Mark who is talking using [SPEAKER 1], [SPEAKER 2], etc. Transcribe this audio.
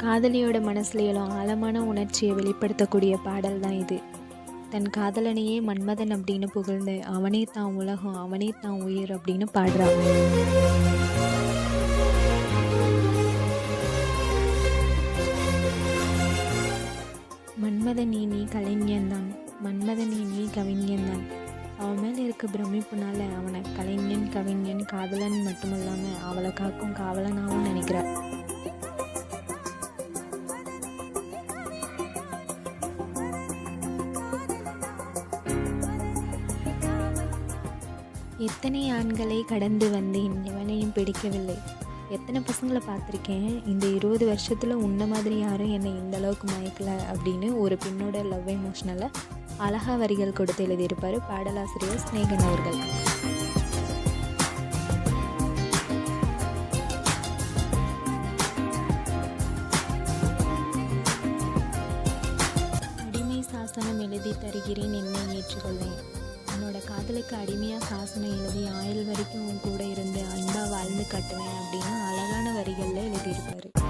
[SPEAKER 1] காதலியோட மனசுல எழும் ஆழமான உணர்ச்சியை வெளிப்படுத்தக்கூடிய பாடல் தான் இது. தன் காதலனையே மன்மதன் அப்படின்னு புகழ்ந்து, அவனே தான் உலகம், அவனே தான் உயிர் அப்படின்னு பாடுறாங்க. மன்மதனே நீ கலைஞன்தான், மன்மதனே நீ கவிஞன்தான். அவன் மேலே இருக்க பிரமிப்புனால அவனை கலைஞன், கவிஞன், காதலன் மட்டுமல்லாமல் அவளை காக்கும் காவலனாகவும் நினைக்கிறார். எத்தனை ஆண்களை கடந்து வந்தேன், எவனையும் பிடிக்கவில்லை. எத்தனை பசங்களை பார்த்துருக்கேன், இந்த 20 வருஷத்தில் உன்ன மாதிரி யாரும் என்னை இந்த அளவுக்கு மயக்கலை அப்படின்னு ஒரு பெண்ணோட லவ் எமோஷனலை அழகா வரிகள் கொடுத்து எழுதியிருப்பார் பாடலாசிரியர் ஸ்நேகன் அவர்கள். அடிமை சாசனம் எழுதி தருகிறேன், என்னை ஏற்றுக்கொள்வேன். உன்னோட காதலுக்கு அடிமையாக சாசனம் எழுதி ஆயுள் வரைக்கும் உன் கூட இருந்து அன்பாக வாழ்ந்து காட்டுவேன் அப்படின்னு அழகான வரிகளில் எழுதியிருப்பார்.